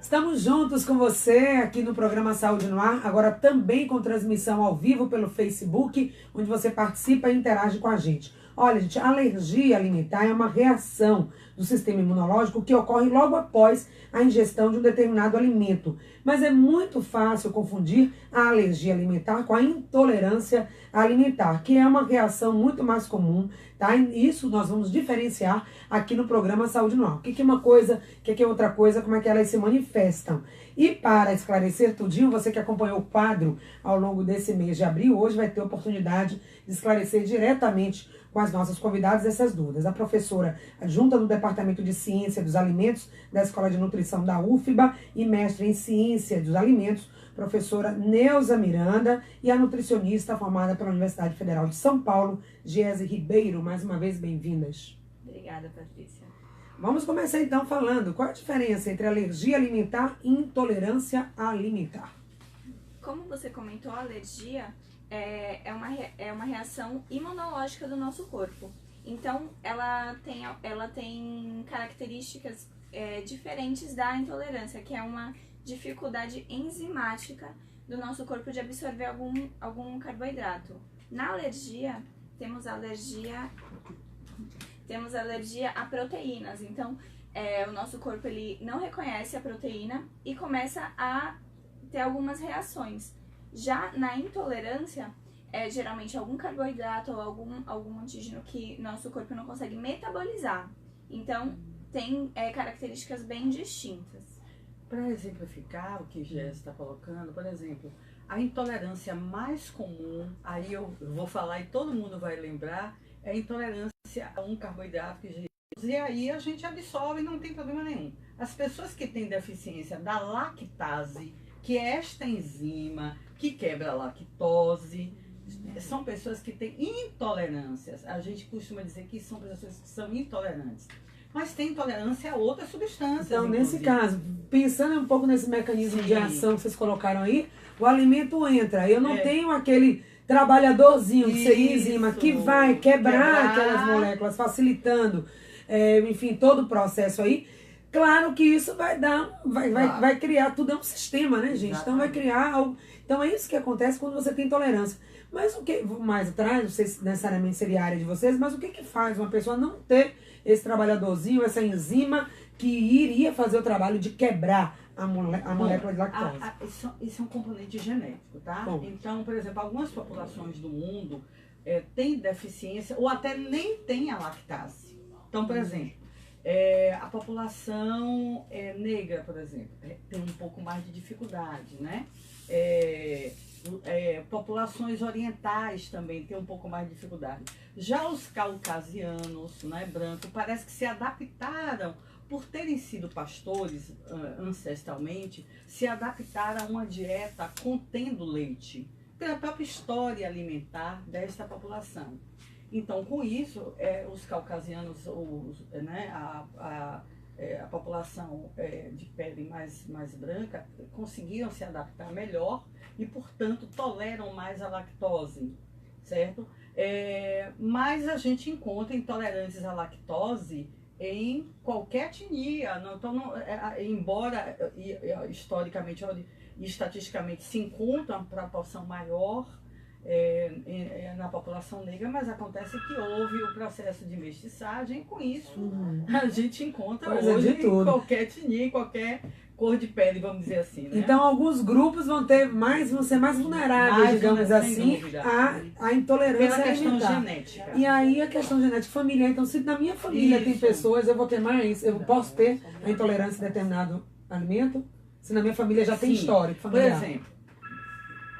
Estamos juntos com você aqui no programa Saúde no Ar, agora também com transmissão ao vivo pelo Facebook, onde você participa e interage com a gente. Olha, gente, a alergia alimentar é uma reação do sistema imunológico que ocorre logo após a ingestão de um determinado alimento. Mas é muito fácil confundir a alergia alimentar com a intolerância alimentar, que é uma reação muito mais comum, tá? E isso nós vamos diferenciar aqui no programa Saúde no Ar. O que é uma coisa, o que é outra coisa, como é que elas se manifestam. E para esclarecer tudinho, você que acompanhou o quadro ao longo desse mês de abril, hoje vai ter oportunidade de esclarecer diretamente com as nossas convidadas essas dúvidas. A professora adjunta do Departamento de Ciência dos Alimentos da Escola de Nutrição da UFBA e mestre em Ciência dos Alimentos, professora Neuza Miranda, e a nutricionista formada pela Universidade Federal de São Paulo, Giese Ribeiro. Mais uma vez, bem-vindas. Obrigada, Patrícia. Vamos começar então falando qual a diferença entre alergia alimentar e intolerância alimentar. Como você comentou, a alergia é uma reação imunológica do nosso corpo. Então, ela tem características diferentes da intolerância, que é uma dificuldade enzimática do nosso corpo de absorver algum carboidrato. Na alergia, temos alergia a proteínas. Então, o nosso corpo ele não reconhece a proteína e começa a ter algumas reações. Já na intolerância, geralmente algum carboidrato ou algum antígeno que nosso corpo não consegue metabolizar. Então, tem características bem distintas. Para exemplificar o que Jéssica está colocando, por exemplo, a intolerância mais comum, aí eu vou falar e todo mundo vai lembrar, é a intolerância a um carboidrato que e aí a gente absorve e não tem problema nenhum. As pessoas que têm deficiência da lactase, que é esta enzima que quebra a lactose, são pessoas que têm intolerâncias. A gente costuma dizer que são pessoas que são intolerantes. Mas tem intolerância a outras substâncias. Então, inclusive. nesse caso, pensando um pouco nesse mecanismo Sim. de ação que vocês colocaram aí, o alimento entra. Eu não tenho aquele trabalhadorzinho, que seria enzima, que vai quebrar aquelas moléculas, facilitando, enfim, todo o processo aí. Claro que isso vai criar, tudo é um sistema, né, gente? Então vai criar algo. Então é isso que acontece quando você tem intolerância. Mas o que, mais atrás, não sei se necessariamente seria a área de vocês, mas o que faz uma pessoa não ter esse trabalhadorzinho, essa enzima que iria fazer o trabalho de quebrar a molécula de lactose? Isso é um componente genético, tá? Bom. Então, por exemplo, algumas populações do mundo têm deficiência ou até nem têm a lactase. Então, por exemplo, a população negra, por exemplo, tem um pouco mais de dificuldade, né? Populações orientais também têm um pouco mais de dificuldade. Já os caucasianos, né, brancos, parece que se adaptaram, por terem sido pastores ancestralmente, se adaptaram a uma dieta contendo leite, pela própria história alimentar desta população. Então, com isso, os caucasianos, a população de pele mais branca, conseguiram se adaptar melhor e, portanto, toleram mais a lactose, certo? Mas a gente encontra intolerantes à lactose em qualquer etnia. Embora historicamente e estatisticamente se encontra uma proporção maior na população negra, mas acontece que houve o processo de mestiçagem e com isso a gente encontra hoje em qualquer etnia, em qualquer cor de pele, vamos dizer assim, né? Então alguns grupos vão ser mais vulneráveis, digamos assim, à intolerância pela questão alimentar. genética. E aí a questão genética familiar, então se na minha família tem pessoas, eu vou ter mais, eu posso ter a intolerância a determinado alimento, se na minha família já tem histórico familiar. Por exemplo,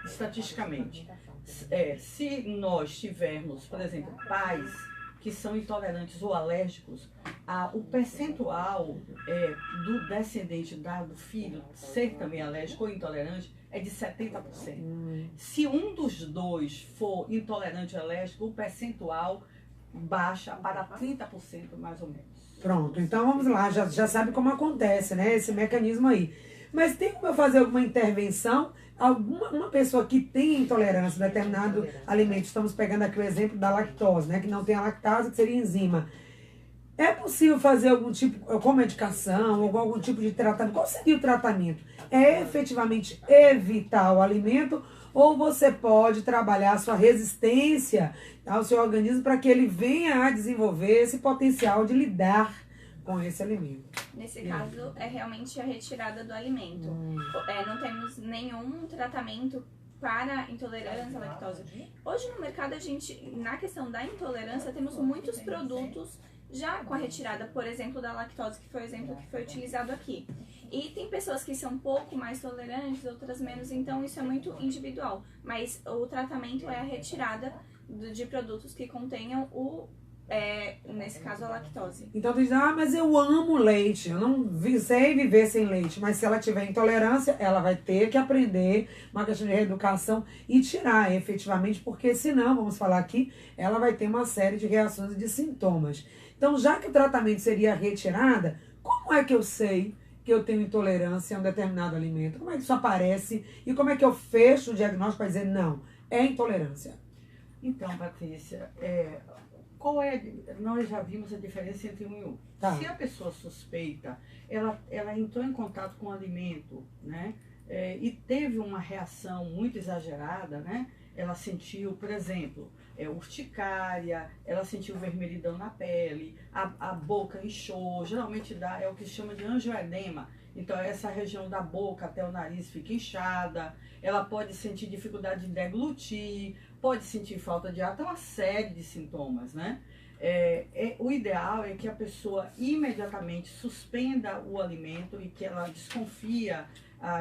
estatisticamente, se nós tivermos, por exemplo, pais que são intolerantes ou alérgicos, o percentual do descendente do filho ser também alérgico ou intolerante é de 70%. Se um dos dois for intolerante ou alérgico, o percentual baixa para 30% mais ou menos. Pronto, então vamos lá, já sabe como acontece, né, esse mecanismo aí. Mas tem como eu fazer alguma intervenção? Uma pessoa que tem intolerância a determinado alimento, estamos pegando aqui o exemplo da lactose, né, que não tem a lactase, que seria enzima. É possível fazer algum tipo, com medicação, ou algum tipo de tratamento? Qual seria o tratamento? É efetivamente evitar o alimento ou você pode trabalhar a sua resistência ao seu organismo para que ele venha a desenvolver esse potencial de lidar com esse alimento? Nesse caso, é realmente a retirada do alimento. Não temos nenhum tratamento para intolerância à lactose. Hoje no mercado, na questão da intolerância, temos muitos produtos já com a retirada, por exemplo, da lactose, que foi o exemplo que foi utilizado aqui. E tem pessoas que são um pouco mais tolerantes, outras menos, então isso é muito individual. Mas o tratamento é a retirada de produtos que contenham nesse caso, a lactose. Então tu diz, mas eu amo leite, eu não sei viver sem leite. Mas se ela tiver intolerância, ela vai ter que aprender uma questão de reeducação e tirar efetivamente, porque senão, vamos falar aqui, ela vai ter uma série de reações e de sintomas. Então, já que o tratamento seria a retirada, como é que eu sei que eu tenho intolerância a um determinado alimento? Como é que isso aparece? E como é que eu fecho o diagnóstico para dizer, não, é intolerância? Então, Patrícia, nós já vimos a diferença entre um e outro. Tá. Se a pessoa suspeita, ela entrou em contato com o alimento, né? E teve uma reação muito exagerada, né? Ela sentiu, por exemplo, urticária, ela sentiu vermelhidão na pele, a boca inchou, geralmente é o que se chama de angioedema. Então, essa região da boca até o nariz fica inchada, ela pode sentir dificuldade de deglutir, pode sentir falta de ar, tem uma série de sintomas, né? O ideal é que a pessoa imediatamente suspenda o alimento e que ela desconfia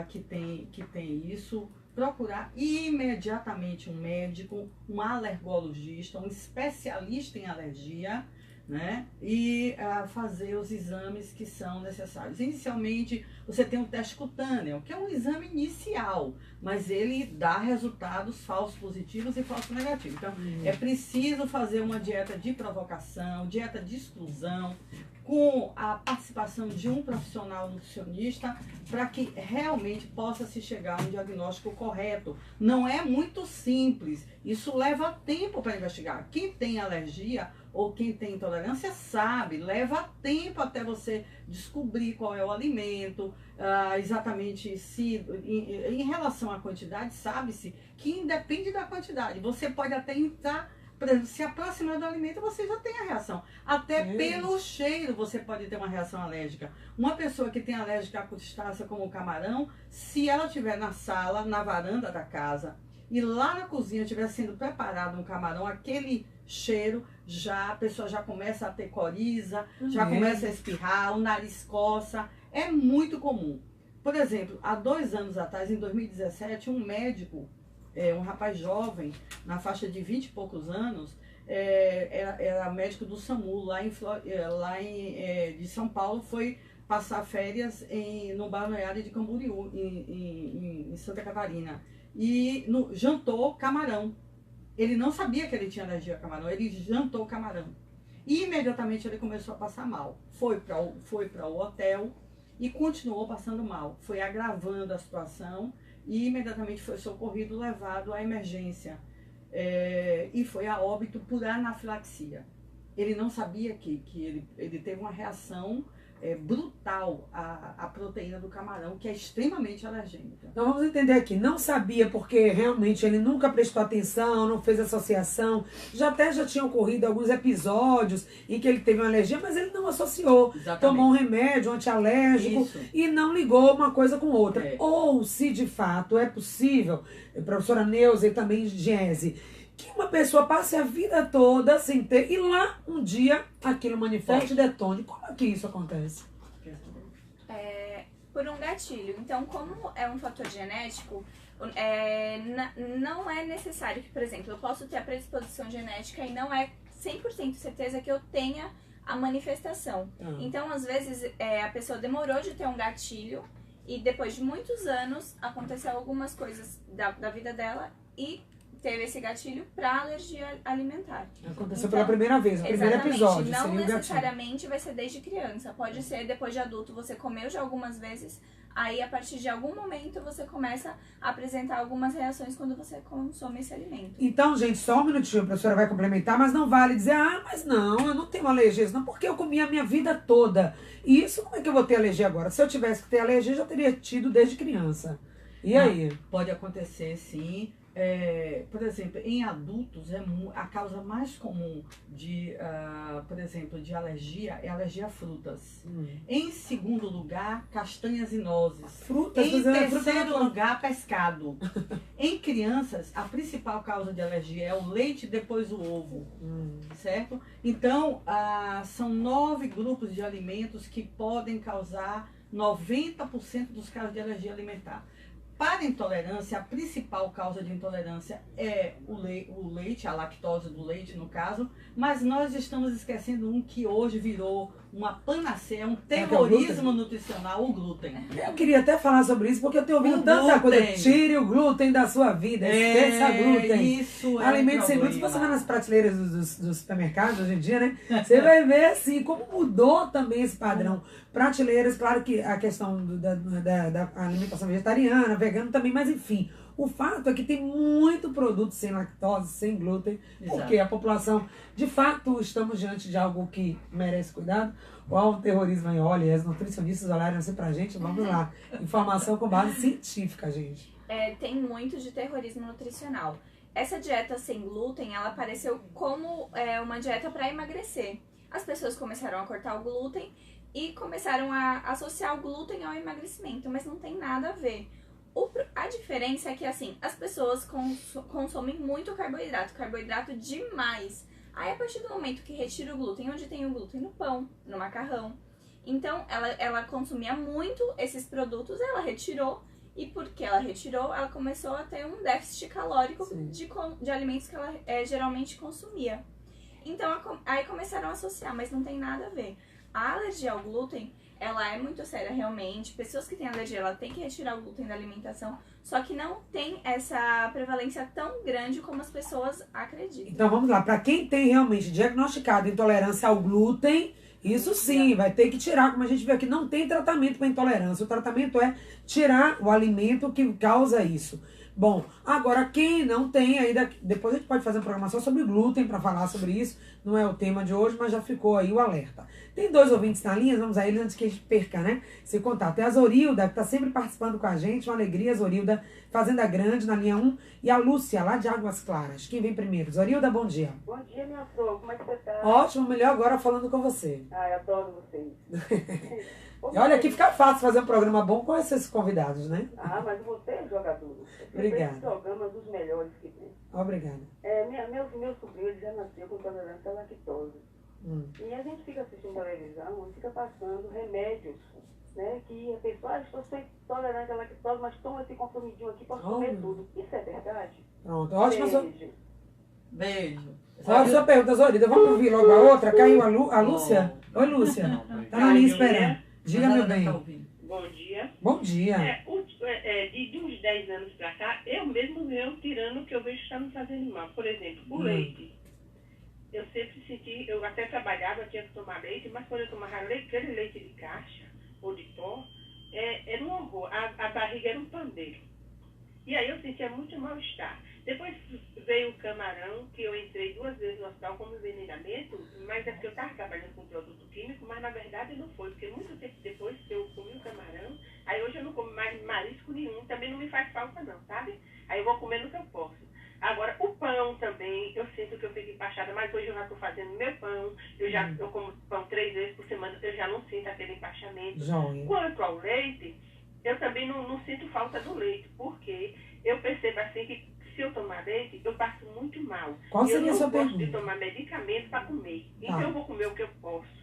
que tem isso, procurar imediatamente um médico, um alergologista, um especialista em alergia, né? E fazer os exames que são necessários. Inicialmente, você tem um teste cutâneo, que é um exame inicial, mas ele dá resultados falsos positivos e falsos negativos. Então, é preciso fazer uma dieta de provocação, dieta de exclusão, com a participação de um profissional nutricionista, para que realmente possa se chegar a um diagnóstico correto. Não é muito simples, isso leva tempo para investigar. Quem tem alergia ou quem tem intolerância sabe, leva tempo até você descobrir qual é o alimento, exatamente em relação à quantidade, sabe-se que independe da quantidade. Você pode até entrar, por exemplo, se aproximar do alimento, você já tem a reação. Até pelo cheiro você pode ter uma reação alérgica. Uma pessoa que tem alérgica à crustácea, como o camarão, se ela estiver na sala, na varanda da casa, e lá na cozinha estiver sendo preparado um camarão, aquele cheiro, a pessoa já começa a ter coriza, já começa a espirrar, o nariz coça. É muito comum. Por exemplo, há 2 anos atrás, em 2017, um médico, um rapaz jovem, na faixa de 20 e poucos anos, era médico do SAMU, de São Paulo, foi passar férias no balneário de Camboriú, em Santa Catarina. E jantou camarão. Ele não sabia que ele tinha alergia a camarão, ele jantou camarão. E imediatamente ele começou a passar mal. Foi para o hotel e continuou passando mal. Foi agravando a situação e imediatamente foi socorrido, levado à emergência. E foi a óbito por anafilaxia. Ele não sabia que ele teve uma reação brutal à proteína do camarão, que é extremamente alergênica. Então vamos entender aqui, não sabia porque realmente ele nunca prestou atenção, não fez associação, já tinham ocorrido alguns episódios em que ele teve uma alergia, mas ele não associou. Exatamente. Tomou um remédio, um antialérgico e não ligou uma coisa com outra. Ou se de fato é possível, professora Neuza e também Giese, que uma pessoa passe a vida toda sem ter, e lá um dia aquilo manifeste e detone. Como é que isso acontece? Por um gatilho. Então, como é um fator genético, não é necessário que, por exemplo, eu posso ter a predisposição genética e não é 100% certeza que eu tenha a manifestação. Então, às vezes, a pessoa demorou de ter um gatilho e depois de muitos anos aconteceu algumas coisas da vida dela e teve esse gatilho para alergia alimentar. Aconteceu pela primeira vez, o primeiro episódio. Não seria o gatilho. necessariamente vai ser desde criança. Pode ser depois de adulto, você comeu já algumas vezes, aí a partir de algum momento você começa a apresentar algumas reações quando você consome esse alimento. Então, gente, só um minutinho, a professora vai complementar, mas não vale dizer, mas não, eu não tenho alergia, não, porque eu comi a minha vida toda. E isso, como é que eu vou ter alergia agora? Se eu tivesse que ter alergia, eu já teria tido desde criança. E aí? Pode acontecer, sim. Por exemplo, em adultos, a causa mais comum de, por exemplo, de alergia é alergia a frutas. Em segundo lugar, castanhas e nozes. Frutas, em terceiro lugar, pescado. Em crianças, a principal causa de alergia é o leite, depois o ovo. Certo? Então, são 9 grupos de alimentos que podem causar 90% dos casos de alergia alimentar. Para intolerância, a principal causa de intolerância é o leite, a lactose do leite no caso, mas nós estamos esquecendo um que hoje virou uma panaceia, um terrorismo nutricional, o glúten. Eu queria até falar sobre isso, porque eu tenho ouvido tanta coisa. Tire o glúten da sua vida, esqueça glúten. Isso é Alimentos sem glúten, se você vai nas prateleiras dos supermercados hoje em dia, né? Você vai ver assim, como mudou também esse padrão. Prateleiras, claro que a questão da alimentação vegetariana, vegana também, mas enfim. O fato é que tem muito produto sem lactose, sem glúten, porque a população, de fato, estamos diante de algo que merece cuidado. Ou um terrorismo aí, olha, as nutricionistas olharam assim pra gente, vamos lá. Informação com base científica, gente. Tem muito de terrorismo nutricional. Essa dieta sem glúten, ela apareceu como uma dieta para emagrecer. As pessoas começaram a cortar o glúten e começaram a associar o glúten ao emagrecimento, mas não tem nada a ver. A diferença é que, assim, as pessoas consomem muito carboidrato demais. Aí, a partir do momento que retira o glúten, onde tem o glúten? No pão, no macarrão. Então, ela consumia muito esses produtos, ela retirou. E porque ela retirou, ela começou a ter um déficit calórico de alimentos que ela geralmente consumia. Então, aí começaram a associar, mas não tem nada a ver. A alergia ao glúten, ela é muito séria realmente. Pessoas que têm alergia, ela tem que retirar o glúten da alimentação, só que não tem essa prevalência tão grande como as pessoas acreditam. Então vamos lá, para quem tem realmente diagnosticado intolerância ao glúten, isso sim, vai ter que tirar, como a gente vê aqui, não tem tratamento para intolerância. O tratamento é tirar o alimento que causa isso. Bom, agora quem não tem ainda, depois a gente pode fazer um programa só sobre glúten para falar sobre isso, não é o tema de hoje, mas já ficou aí o alerta. Tem 2 ouvintes na linha, vamos a eles antes que a gente perca, né? Se contar. Tem a Zorilda, que está sempre participando com a gente, uma alegria, Zorilda, Fazenda Grande, na linha 1, e a Lúcia, lá de Águas Claras. Quem vem primeiro? Zorilda, bom dia. Bom dia, minha flor, como é que você tá? Ótimo, melhor agora falando com você. Eu adoro vocês. E olha, aqui fica fácil fazer um programa bom com esses convidados, né? Mas você é jogador. Obrigada. Esse programa é um dos melhores que tem. Obrigada. Meu sobrinho ele já nasceu com intolerância à lactose. E a gente fica assistindo televisão e fica passando remédios, né? Que a pessoa, estou intolerante à lactose, mas toma esse comprimidinho aqui, posso comer tudo. Isso é verdade? Pronto, ótima sua... Beijo. Olha a sua pergunta, Zorilda. Vamos ouvir logo a outra. Caiu a Lúcia? Oi, Lúcia. Tá na linha esperando. Diga, meu bem. Bom dia. Bom dia. De uns 10 anos pra cá, eu mesmo venho tirando o que eu vejo que está me fazendo mal. Por exemplo, o leite. Eu sempre senti, eu até trabalhava, tinha que tomar leite, mas quando eu tomava leite, aquele leite de caixa ou de pó, era um horror. A barriga era um pandeiro. E aí eu sentia muito mal-estar. Depois veio o camarão, que eu entrei 2 vezes no hospital como envenenamento, mas é porque eu estava trabalhando com produto químico, mas na verdade não foi, porque muito tempo depois que eu comi o camarão, aí hoje eu não como mais marisco nenhum, também não me faz falta não, sabe? Aí eu vou comendo o que eu posso. Agora, o pão também, eu sinto que eu fico empachada, mas hoje eu já estou fazendo meu pão, eu como pão 3 vezes por semana, eu já não sinto aquele empachamento. Quanto ao leite, eu também não sinto falta do leite, porque eu percebo assim que se eu tomar leite, eu passo muito mal. Qual seria a sua pergunta? Eu não gosto de tomar medicamento para comer. Então eu vou comer o que eu posso.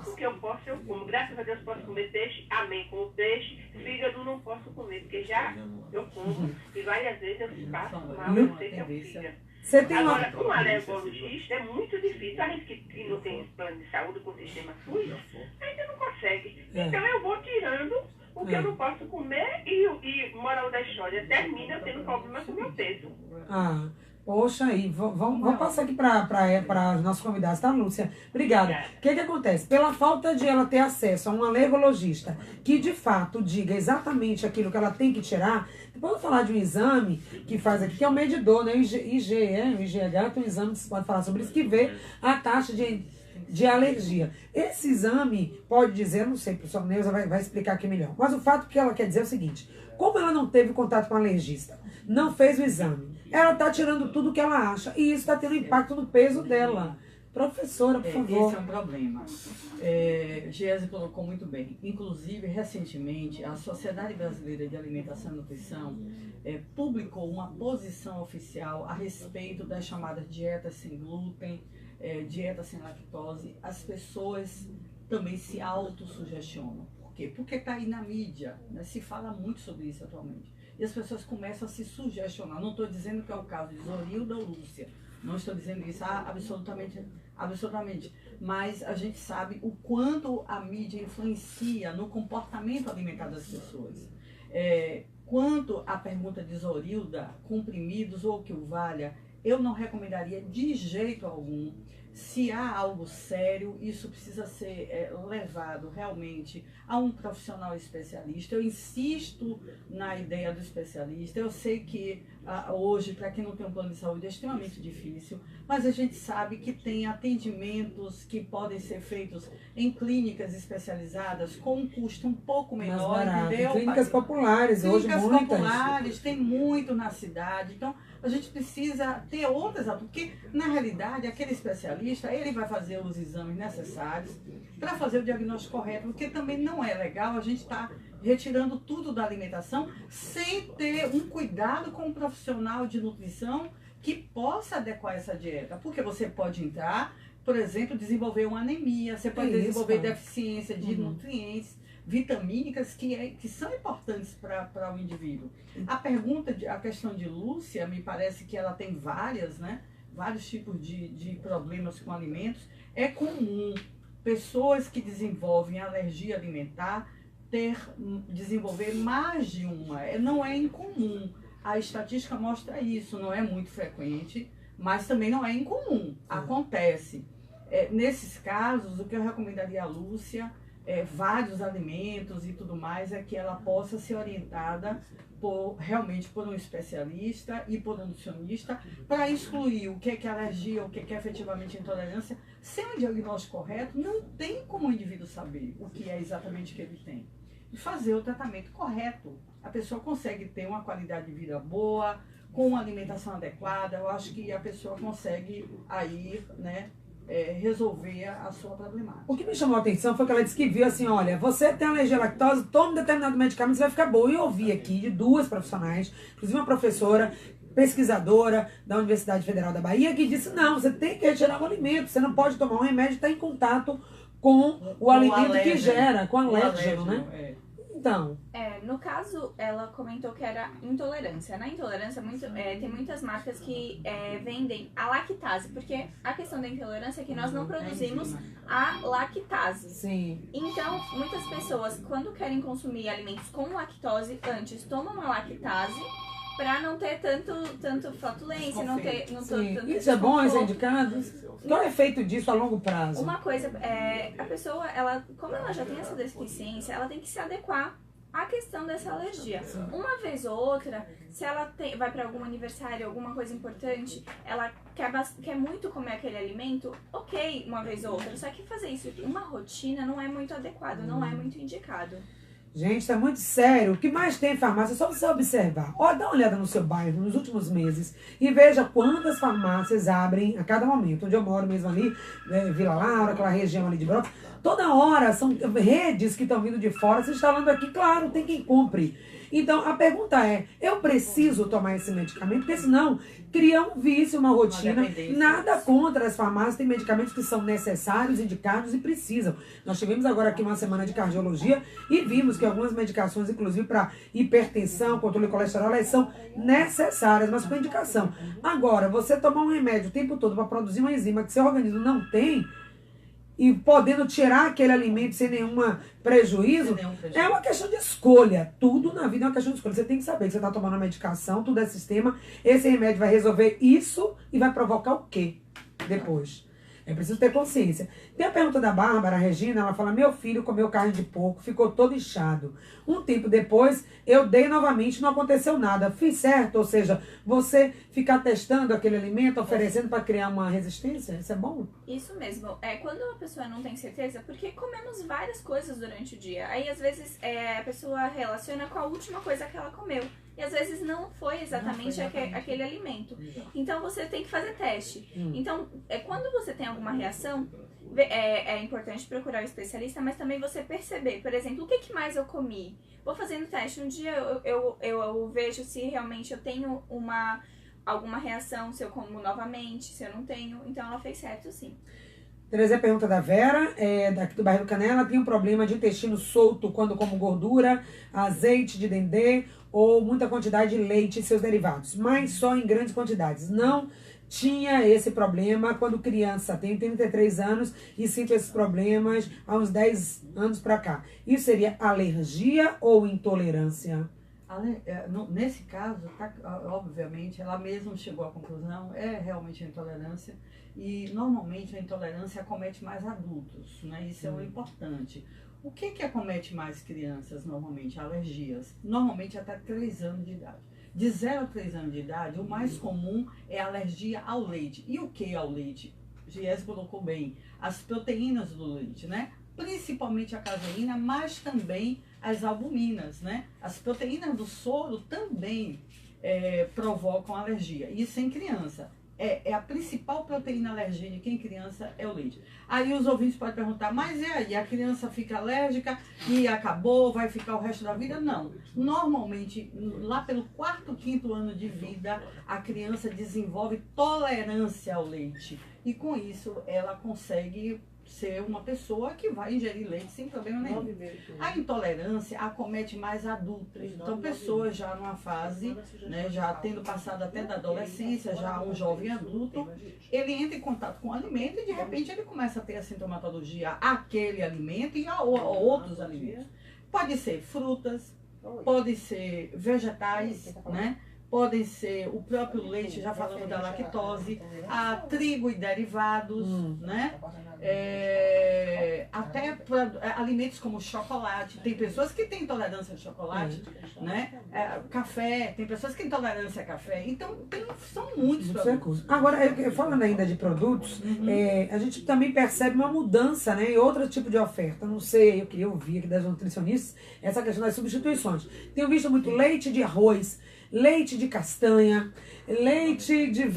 O que eu posso, eu como. Graças a Deus posso comer peixe, amém. Como peixe, fígado não posso comer, porque já eu como. E várias vezes eu passo mal, eu sei que é o fígado. Você tem Agora, um alergologista é muito difícil. A gente que não tem plano de saúde com o sistema SUS, a gente não consegue. Então eu vou tirando o que eu não posso comer e moral da história, termina tendo problema com o meu peso. Poxa, aí, vamos passar aqui para os nossos convidados, tá, Lúcia? Obrigada. O que acontece? Pela falta de ela ter acesso a um alergologista que, de fato, diga exatamente aquilo que ela tem que tirar, depois eu vou falar de um exame que faz aqui, que é o medidor, né? O IgH, tem um exame que você pode falar sobre isso, que vê a taxa de alergia. Esse exame pode dizer, não sei, o professor Neuza vai explicar aqui melhor, mas o fato que ela quer dizer é o seguinte: como ela não teve contato com o alergista, não fez o exame, ela está tirando tudo que ela acha e isso está tendo impacto no peso dela. Professora, por favor. Esse é um problema. Giese colocou muito bem. Inclusive, recentemente, a Sociedade Brasileira de Alimentação e Nutrição publicou uma posição oficial a respeito das chamadas dietas sem glúten, dieta sem lactose. As pessoas também se autossugestionam. Por quê? Porque está aí na mídia, né? Se fala muito sobre isso atualmente. E as pessoas começam a se sugestionar. Não estou dizendo que é o caso de Zorilda ou Lúcia. Não estou dizendo isso absolutamente. Mas a gente sabe o quanto a mídia influencia no comportamento alimentar das pessoas. Quanto à pergunta de Zorilda, comprimidos ou que o valha, eu não recomendaria de jeito algum. Se há algo sério, isso precisa ser levado realmente a um profissional especialista. Eu insisto na ideia do especialista. Eu sei que hoje, para quem não tem um plano de saúde, é extremamente difícil, mas a gente sabe que tem atendimentos que podem ser feitos em clínicas especializadas com um custo um pouco menor, entendeu? Clínicas populares, hoje muitas. Clínicas populares, tem muito na cidade. Então, a gente precisa ter outras, porque na realidade aquele especialista, ele vai fazer os exames necessários para fazer o diagnóstico correto, porque também não é legal a gente estar retirando tudo da alimentação sem ter um cuidado com um profissional de nutrição que possa adequar essa dieta, porque você pode entrar, por exemplo, desenvolver uma anemia, você pode desenvolver deficiência de nutrientes, vitamínicas que são importantes para o indivíduo. A questão de Lúcia, me parece que ela tem vários tipos de problemas com alimentos. É comum pessoas que desenvolvem alergia alimentar desenvolver mais de uma. Não é incomum. A estatística mostra isso, não é muito frequente, mas também não é incomum. Acontece. Nesses casos, o que eu recomendaria a Lúcia, vários alimentos e tudo mais, é que ela possa ser orientada realmente por um especialista e por um nutricionista para excluir o que é alergia, o que é efetivamente intolerância. Sem um diagnóstico correto, não tem como o indivíduo saber o que é exatamente que ele tem. E fazer o tratamento correto. A pessoa consegue ter uma qualidade de vida boa, com uma alimentação adequada. Eu acho que a pessoa consegue aí, resolver a sua problemática. O que me chamou a atenção foi que ela disse que viu assim: olha, você tem alergia à lactose, tome determinado medicamento, você vai ficar bom. E eu ouvi aqui de duas profissionais, inclusive uma professora, pesquisadora da Universidade Federal da Bahia, que disse: não, você tem que retirar o alimento, você não pode tomar um remédio que está em contato com o alimento que gera, com o alérgeno, né? Então. No caso, ela comentou que era intolerância. Na intolerância, tem muitas marcas que vendem a lactase, porque a questão da intolerância é que nós não produzimos a lactase. Sim. Então, muitas pessoas, quando querem consumir alimentos com lactose, antes tomam a lactase para não ter tanto flatulência, não ter tanto isso é bom, isso é indicado? Qual é o efeito disso a longo prazo? Uma coisa, a pessoa, como ela já tem essa deficiência, ela tem que se adequar à questão dessa alergia. Sim. Uma vez ou outra, se ela vai para algum aniversário, alguma coisa importante, ela quer muito comer aquele alimento, ok, uma vez ou outra. Só que fazer isso uma rotina não é muito adequado, não é muito indicado. Gente, está muito sério. O que mais tem em farmácia? É só você observar. Dá uma olhada no seu bairro nos últimos meses e veja quantas farmácias abrem a cada momento. Onde eu moro mesmo ali, Vila Laura, aquela região ali de Brotas. Toda hora são redes que estão vindo de fora se instalando aqui. Claro, tem quem compre. Então, a pergunta é, eu preciso tomar esse medicamento? Porque senão cria um vício, uma rotina. Nada contra as farmácias, tem medicamentos que são necessários, indicados e precisam. Nós tivemos agora aqui uma semana de cardiologia e vimos que algumas medicações, inclusive para hipertensão, controle de colesterol, elas são necessárias, mas com indicação. Agora, você tomar um remédio o tempo todo para produzir uma enzima que seu organismo não tem, e podendo tirar aquele alimento sem nenhum prejuízo, é uma questão de escolha. Tudo na vida é uma questão de escolha. Você tem que saber que você está tomando uma medicação, tudo é sistema, esse remédio vai resolver isso e vai provocar o quê depois? É preciso ter consciência. Tem a pergunta da Bárbara, a Regina, ela fala, meu filho comeu carne de porco, ficou todo inchado. Um tempo depois, eu dei novamente, não aconteceu nada. Fiz certo? Ou seja, você ficar testando aquele alimento, oferecendo para criar uma resistência, isso é bom? Isso mesmo. Quando a pessoa não tem certeza, porque comemos várias coisas durante o dia. Aí, às vezes, a pessoa relaciona com a última coisa que ela comeu. E às vezes não foi exatamente aquele alimento. Então você tem que fazer teste. Então, quando você tem alguma reação, é importante procurar o especialista, mas também você perceber, por exemplo, o que mais eu comi? Vou fazendo teste. Um dia eu vejo se realmente eu tenho alguma reação, se eu como novamente, se eu não tenho. Então ela fez certo, sim. Trazer a pergunta da Vera, daqui do bairro Canela, tem um problema de intestino solto quando como gordura, azeite de dendê ou muita quantidade de leite e seus derivados, mas só em grandes quantidades. Não tinha esse problema quando criança, tenho 33 anos e sinto esses problemas há uns 10 anos para cá. Isso seria alergia ou intolerância? Nesse caso, obviamente, ela mesma chegou à conclusão, é realmente a intolerância, e normalmente a intolerância acomete mais adultos, né? Isso é o importante. O que acomete mais crianças normalmente? Alergias, normalmente até 3 anos de idade. De 0 a 3 anos de idade, o mais comum é a alergia ao leite. E o que ao leite? Gies colocou bem, as proteínas do leite, né? Principalmente a caseína, mas também as albuminas, né? As proteínas do soro também provocam alergia. Isso em criança. A principal proteína alérgica em criança é o leite. Aí os ouvintes podem perguntar, mas e aí? A criança fica alérgica e acabou, vai ficar o resto da vida? Não. Normalmente, lá pelo 4º, 5º ano de vida, a criança desenvolve tolerância ao leite. E com isso, ela consegue ser uma pessoa que vai ingerir leite sem problema nenhum. A intolerância acomete mais adultos. Então, pessoas já numa fase, né, já tendo passado até da adolescência, já um jovem adulto, ele entra em contato com o alimento e de repente ele começa a ter a sintomatologia àquele alimento e a outros alimentos. Pode ser frutas, pode ser vegetais, né? Podem ser o próprio leite, já falamos da lactose, a trigo e derivados, né? Até alimentos como chocolate. Tem pessoas que têm intolerância a chocolate, né? Café, tem pessoas que têm intolerância a café. Então, são muitos produtos. Agora, falando ainda de produtos, a gente também percebe uma mudança, né, em outro tipo de oferta. Não sei, eu queria ouvir aqui das nutricionistas essa questão das substituições. Tenho visto muito leite de arroz, leite de castanha, leite de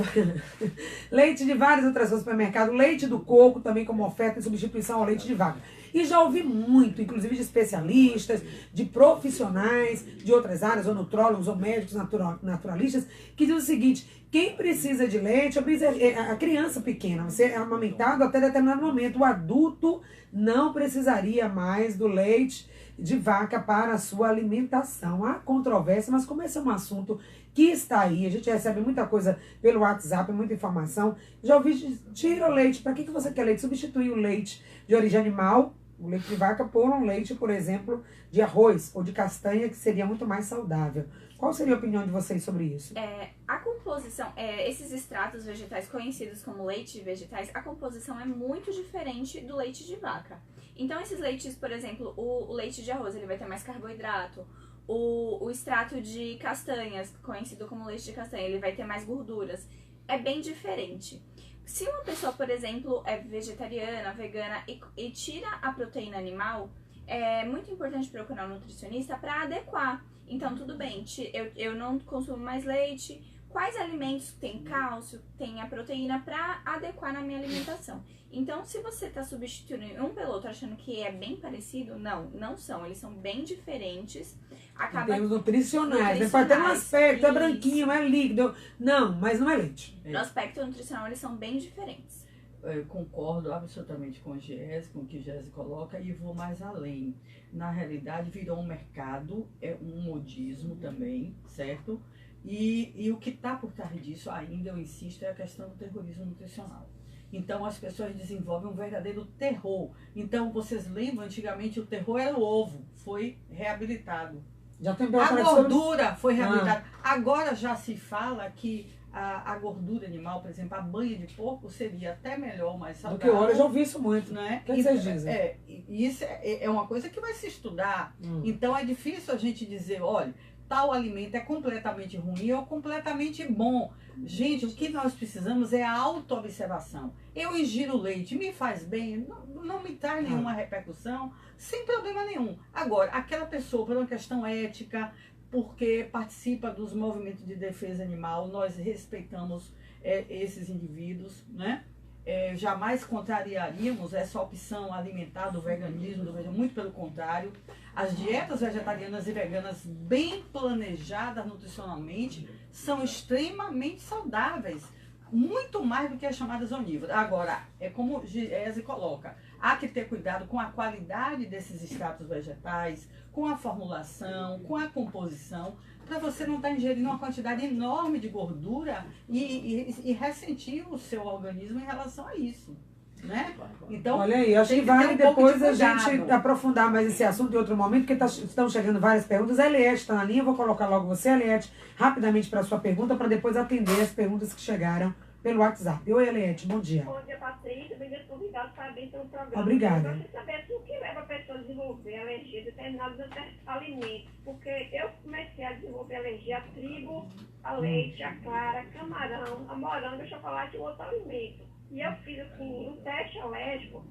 várias outras coisas para o mercado, leite do coco também como oferta em substituição ao leite de vaca. E já ouvi muito, inclusive de especialistas, de profissionais de outras áreas, ou nutrólogos, ou médicos naturalistas, que dizem o seguinte, quem precisa de leite, a criança pequena, você é amamentado até determinado momento, o adulto não precisaria mais do leite de vaca para a sua alimentação. Há controvérsia, mas como esse é um assunto que está aí, a gente recebe muita coisa pelo WhatsApp, muita informação. Já ouvi, tira o leite. Para que você quer leite? Substituir o leite de origem animal, o leite de vaca, por um leite, por exemplo, de arroz ou de castanha, que seria muito mais saudável. Qual seria a opinião de vocês sobre isso? A composição, esses extratos vegetais conhecidos como leite de vegetais, a composição é muito diferente do leite de vaca. Então, esses leites, por exemplo, o leite de arroz, ele vai ter mais carboidrato. O extrato de castanhas, conhecido como leite de castanha, ele vai ter mais gorduras. É bem diferente. Se uma pessoa, por exemplo, é vegetariana, vegana e tira a proteína animal, é muito importante procurar um nutricionista para adequar. Então, tudo bem, eu não consumo mais leite. Quais alimentos têm cálcio, têm a proteína para adequar na minha alimentação? Então, se você está substituindo um pelo outro achando que é bem parecido, não são. Eles são bem diferentes. Em termos nutricionais. Pode ter um aspecto, é branquinho, é líquido. Não, mas não é leite. No aspecto nutricional, eles são bem diferentes. Eu concordo absolutamente com o Gies, com o que o Gies coloca, e vou mais além. Na realidade, virou um mercado, é um modismo também, certo? E o que está por trás disso ainda, eu insisto, é a questão do terrorismo nutricional. Então as pessoas desenvolvem um verdadeiro terror. Então vocês lembram, antigamente o terror era o ovo, foi reabilitado. Já tem A gordura foi reabilitada. Agora já se fala que a gordura animal, por exemplo, a banha de porco seria até melhor, mais saudável. Do que óleo, eu já ouvi isso muito. Né? O que vocês dizem? Isso é uma coisa que vai se estudar. Então é difícil a gente dizer, olha, tal alimento é completamente ruim ou completamente bom. Gente, o que nós precisamos é a autoobservação. Eu ingiro leite, me faz bem, não me traz nenhuma repercussão, sem problema nenhum. Agora, aquela pessoa, por uma questão ética, porque participa dos movimentos de defesa animal, nós respeitamos esses indivíduos, né? Jamais contrariaríamos essa opção alimentar do veganismo, muito pelo contrário. As dietas vegetarianas e veganas bem planejadas nutricionalmente são extremamente saudáveis, muito mais do que as chamadas onívoras. Agora, é como Giese coloca, há que ter cuidado com a qualidade desses extratos vegetais, com a formulação, com a composição, para você não estar ingerindo uma quantidade enorme de gordura e ressentir o seu organismo em relação a isso. Né? Então, olha aí, acho que vale depois a gente aprofundar mais esse assunto em outro momento, porque estão chegando várias perguntas. A Eliette está na linha, eu vou colocar logo você, Eliette, rapidamente para a sua pergunta, para depois atender as perguntas que chegaram pelo WhatsApp. Oi, Eliette, bom dia. Bom dia, Patrícia. Obrigado por convidado, parabéns pelo programa. Obrigada. Eu gostaria de saber assim, o que leva a pessoa a desenvolver alergia a determinados alimentos, porque eu comecei a desenvolver alergia a trigo, a leite, a clara, a camarão, a morango, a chocolate e outro alimento. E eu fiz assim, um teste alérgico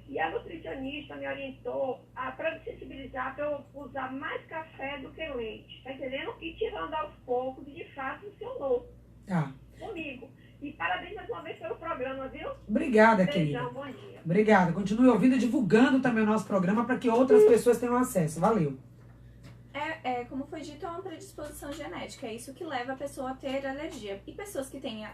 e a nutricionista me orientou para sensibilizar para eu usar mais café do que leite. Tá entendendo? E tirando aos poucos, de fato funcionou comigo. E parabéns mais uma vez pelo programa, viu? Obrigada, beijão, querida. bom dia. Obrigada. Continue ouvindo e divulgando também o nosso programa para que outras pessoas tenham acesso. Valeu. Como foi dito, é uma predisposição genética. É isso que leva a pessoa a ter alergia. E pessoas que têm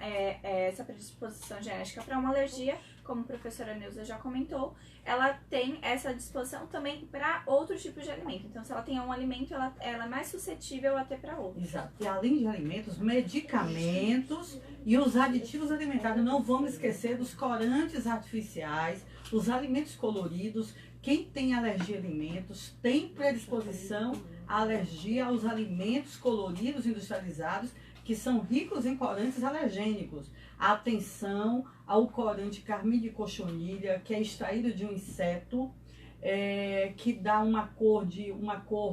essa predisposição genética para uma alergia, como a professora Neuza já comentou, ela tem essa disposição também para outros tipos de alimento. Então, se ela tem um alimento, ela é mais suscetível a ter para outro. Exato. E além de alimentos, medicamentos e os aditivos alimentares. Não vamos esquecer dos corantes artificiais, os alimentos coloridos. Quem tem alergia a alimentos tem predisposição à alergia aos alimentos coloridos industrializados, que são ricos em corantes alergênicos. Atenção ao corante carmim de cochonilha, que é extraído de um inseto, que dá uma cor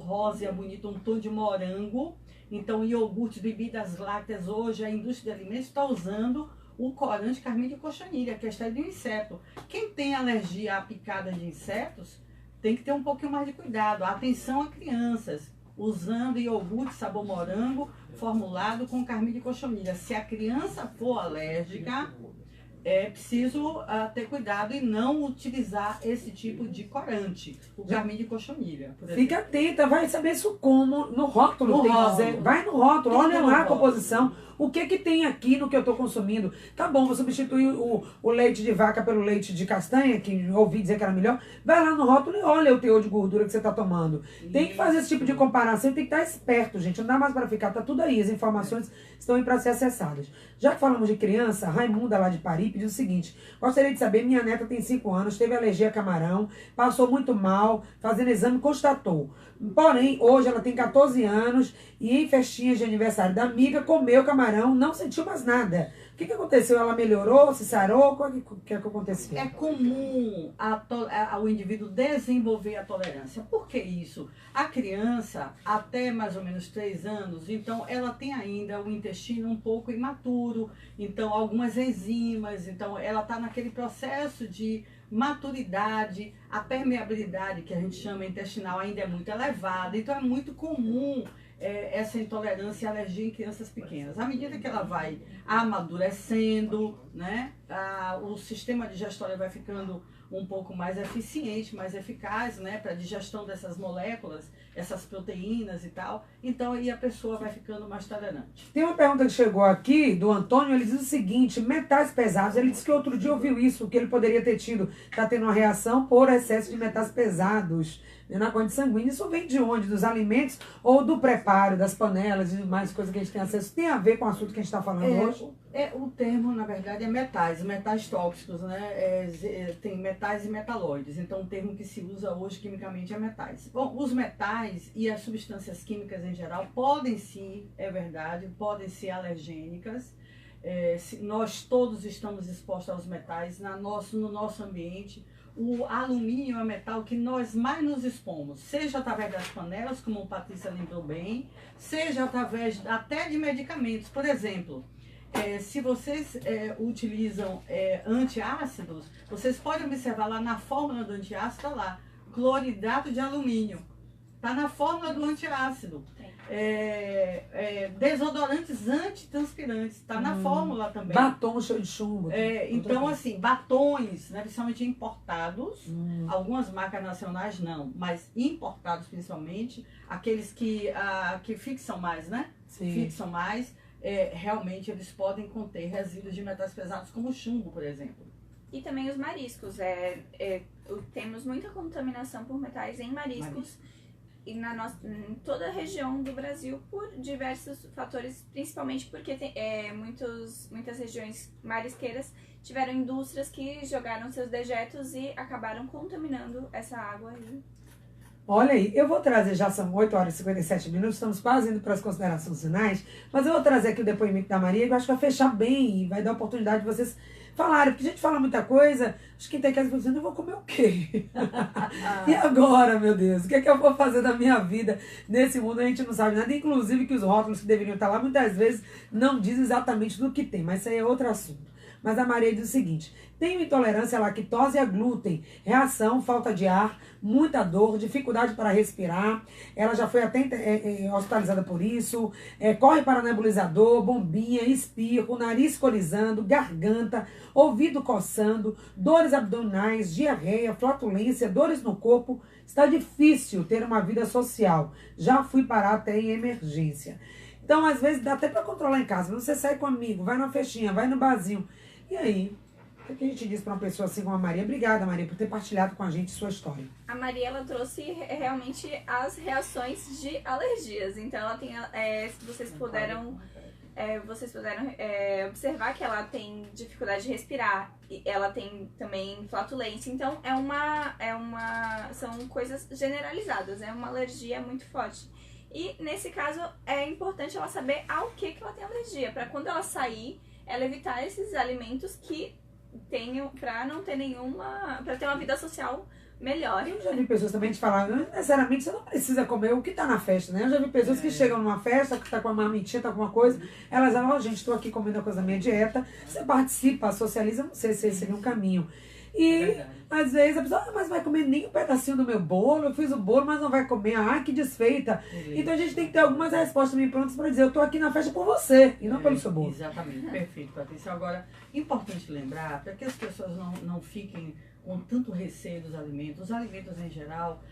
rosa bonita, um tom de morango. Então, iogurtes, bebidas lácteas, hoje a indústria de alimentos está usando o corante carmim de cochonilha, que é extraído de um inseto. Quem tem alergia à picada de insetos tem que ter um pouquinho mais de cuidado. Atenção a crianças, usando iogurte sabor morango formulado com carmim de cochonilha. Se a criança for alérgica, é preciso ter cuidado e não utilizar esse tipo de corante, o carmim de cochonilha. Fica atenta, vai saber isso como no rótulo. No rótulo. Vai no rótulo, olha lá a composição. O que tem aqui no que eu estou consumindo? Tá bom, vou substituir o leite de vaca pelo leite de castanha, que eu ouvi dizer que era melhor. Vai lá no rótulo e olha o teor de gordura que você está tomando. Tem que fazer esse tipo de comparação, tem que estar esperto, gente. Não dá mais para ficar, tá tudo aí. As informações estão aí para ser acessadas. Já que falamos de criança, a Raimunda lá de Pari pediu o seguinte: gostaria de saber, minha neta tem 5 anos, teve alergia a camarão, passou muito mal, fazendo exame, constatou. Porém, hoje ela tem 14 anos e em festinhas de aniversário da amiga, comeu camarão, não sentiu mais nada. O que aconteceu? Ela melhorou, se sarou? O que aconteceu? É comum o indivíduo desenvolver a tolerância. Por que isso? A criança, até mais ou menos 3 anos, então ela tem ainda o intestino um pouco imaturo, então algumas enzimas, então ela está naquele processo de maturidade, a permeabilidade que a gente chama intestinal ainda é muito elevada, então é muito comum essa intolerância e alergia em crianças pequenas. À medida que ela vai amadurecendo, né, o sistema digestório vai ficando um pouco mais eficiente, mais eficaz, né, para a digestão dessas moléculas, essas proteínas e tal. Então, aí a pessoa vai ficando mais tolerante. Tem uma pergunta que chegou aqui, do Antônio, ele diz o seguinte: metais pesados. Ele disse que outro dia ouviu isso, que ele poderia ter tido, está tendo uma reação por excesso de metais pesados. na corrente sanguínea. Isso vem de onde? Dos alimentos ou do preparo, das panelas e mais coisas que a gente tem acesso? Tem a ver com o assunto que a gente está falando hoje? O termo, na verdade, é metais tóxicos, né? Tem metais e metalóides. Então, o termo que se usa hoje quimicamente é metais. Bom, os metais e as substâncias químicas em geral podem sim, é verdade, podem ser alergênicas. Nós todos estamos expostos aos metais no nosso ambiente. O alumínio é o metal que nós mais nos expomos, seja através das panelas, como a Patrícia lembrou bem, seja através até de medicamentos. Por exemplo, se vocês utilizam antiácidos, vocês podem observar lá na fórmula do antiácido, tá lá, cloridrato de alumínio. Está na fórmula do antiácido. Desodorantes antitranspirantes, está na fórmula também. Batom cheio de chumbo. Então, assim, batons, né, principalmente importados, algumas marcas nacionais não, mas importados principalmente, aqueles que fixam mais, né? Sim. Fixam mais, realmente eles podem conter resíduos de metais pesados, como o chumbo, por exemplo. E também os mariscos. Temos muita contaminação por metais em mariscos. E em toda a região do Brasil por diversos fatores, principalmente porque muitas regiões marisqueiras tiveram indústrias que jogaram seus dejetos e acabaram contaminando essa água aí. Olha aí, eu vou trazer, já são 8 horas e 57 minutos, estamos quase indo para as considerações finais, mas eu vou trazer aqui o depoimento da Maria, que eu acho que vai fechar bem e vai dar a oportunidade de vocês falarem, porque a gente fala muita coisa, acho que quem tem casa dizendo, eu vou comer o quê? E agora, meu Deus, o que é que eu vou fazer da minha vida nesse mundo? A gente não sabe nada, inclusive que os rótulos que deveriam estar lá, muitas vezes não dizem exatamente do que tem, mas isso aí é outro assunto. Mas a Maria diz o seguinte: tenho intolerância à lactose e a glúten, reação, falta de ar, muita dor, dificuldade para respirar. Ela já foi até hospitalizada por isso, corre para nebulizador, bombinha, espirro, nariz corizando, garganta, ouvido coçando, dores abdominais, diarreia, flatulência, dores no corpo. Está difícil ter uma vida social. Já fui parar até em emergência. Então, às vezes, dá até para controlar em casa. Você sai com um amigo, vai numa festinha, vai no barzinho. E aí, o que a gente diz para uma pessoa assim como a Maria? Obrigada, Maria, por ter partilhado com a gente sua história. A Maria, ela trouxe realmente as reações de alergias. Então, ela tem, vocês puderam observar que ela tem dificuldade de respirar. E ela tem também flatulência. Então, são coisas generalizadas. É uma alergia muito forte. E, nesse caso, é importante ela saber ao que ela tem alergia. Para quando ela sair, ela evitar esses alimentos que para não ter para ter uma vida social melhor. Eu já vi pessoas também te falar, necessariamente você não precisa comer o que tá na festa, né? Eu já vi pessoas que chegam numa festa, que tá com uma marmitinha, tá com uma coisa, elas falam, gente, estou aqui comendo a coisa da minha dieta, você participa, socializa, não sei se esse seria um caminho. E às vezes a pessoa, mas vai comer nem um pedacinho do meu bolo, eu fiz o bolo, mas não vai comer, ai que desfeita. Então a gente tem que ter algumas respostas também prontas para dizer, eu tô aqui na festa por você e não pelo seu bolo. Exatamente, perfeito, Patrícia. Agora, importante lembrar, para que as pessoas não fiquem com tanto receio dos alimentos. Os alimentos em geral,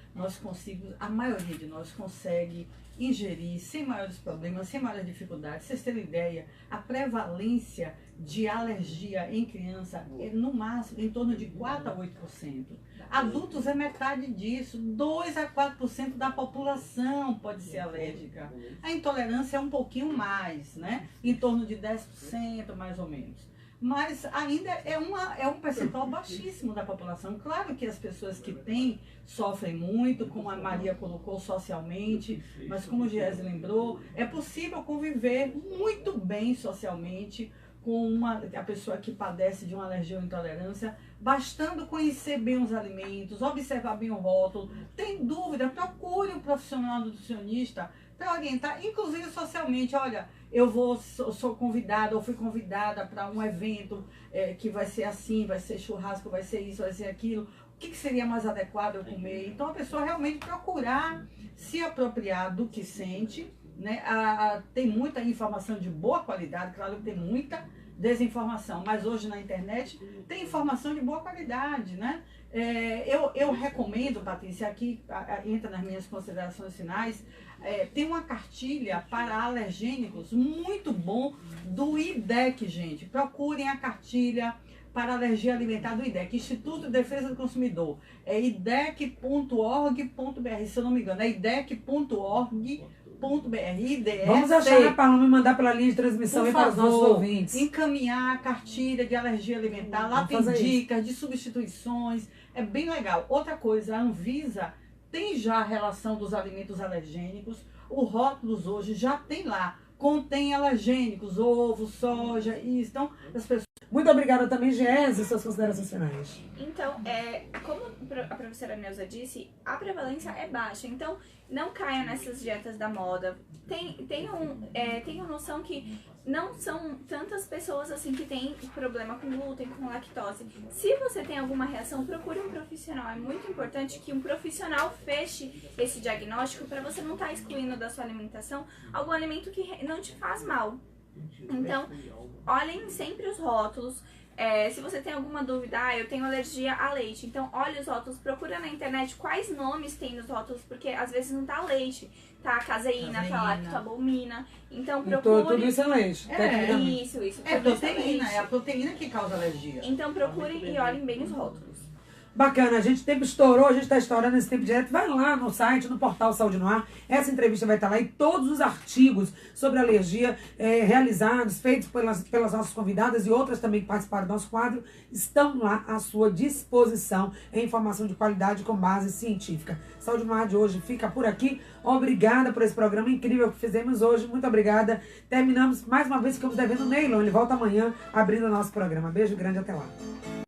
a maioria de nós consegue ingerir sem maiores problemas, sem maiores dificuldades. Vocês terem ideia, a prevalência de alergia em criança é no máximo em torno de 4 a 8%. Adultos é metade disso, 2 a 4% da população pode ser alérgica. A intolerância é um pouquinho mais, né? Em torno de 10% mais ou menos. Mas ainda é um percentual baixíssimo da população. Claro que as pessoas que têm sofrem muito, como a Maria colocou, socialmente, mas como o Giese lembrou, é possível conviver muito bem socialmente com a pessoa que padece de uma alergia ou intolerância, bastando conhecer bem os alimentos, observar bem o rótulo. Tem dúvida, procure um profissional nutricionista para orientar, inclusive socialmente. Olha, sou convidada ou fui convidada para um evento que vai ser assim, vai ser churrasco, vai ser isso, vai ser aquilo. O que seria mais adequado eu comer? Então a pessoa realmente procurar se apropriar do que sente, né? Tem muita informação de boa qualidade, claro que tem muita desinformação, mas hoje na internet tem informação de boa qualidade, né? Eu recomendo, Patrícia, aqui entra nas minhas considerações finais, tem uma cartilha para alergênicos muito bom do IDEC, gente. Procurem a cartilha para alergia alimentar do IDEC, Instituto de Defesa do Consumidor. É idec.org.br, se eu não me engano, é idec.org.br. Vamos achar, né, para não me mandar pela linha de transmissão aí para os nossos ouvintes. Encaminhar a cartilha de alergia alimentar, lá tem dicas de substituições, é bem legal. Outra coisa, a Anvisa tem já a relação dos alimentos alergênicos, o rótulos hoje já tem lá, contém alergênicos, ovo, soja, isso. Então, as pessoas... Muito obrigada também, Giese, suas considerações finais. Então, como a professora Neuza disse, a prevalência é baixa. Então, não caia nessas dietas da moda. Tenham noção que não são tantas pessoas assim que têm problema com glúten, com lactose. Se você tem alguma reação, procure um profissional. É muito importante que um profissional feche esse diagnóstico para você não estar excluindo da sua alimentação algum alimento que não te faz mal. Então, olhem sempre os rótulos. Se você tem alguma dúvida, eu tenho alergia a leite, então olhe os rótulos, procura na internet quais nomes tem nos rótulos, porque às vezes não tá leite, tá caseína, tá lactobulmina, então procure... Tudo isso é leite. Isso. É proteína, é a proteína que causa alergia. Então procurem e olhem bem os rótulos. Bacana, a gente tempo estourou, a gente está estourando esse tempo direto. Vai lá no site, no portal Saúde no Ar. Essa entrevista vai estar lá e todos os artigos sobre alergia realizados, feitos pelas nossas convidadas e outras também que participaram do nosso quadro, estão lá à sua disposição. É informação de qualidade com base científica. Saúde no Ar de hoje fica por aqui. Obrigada por esse programa incrível que fizemos hoje. Muito obrigada. Terminamos mais uma vez, ficamos devendo o Neilon. Ele volta amanhã abrindo o nosso programa. Beijo grande, até lá.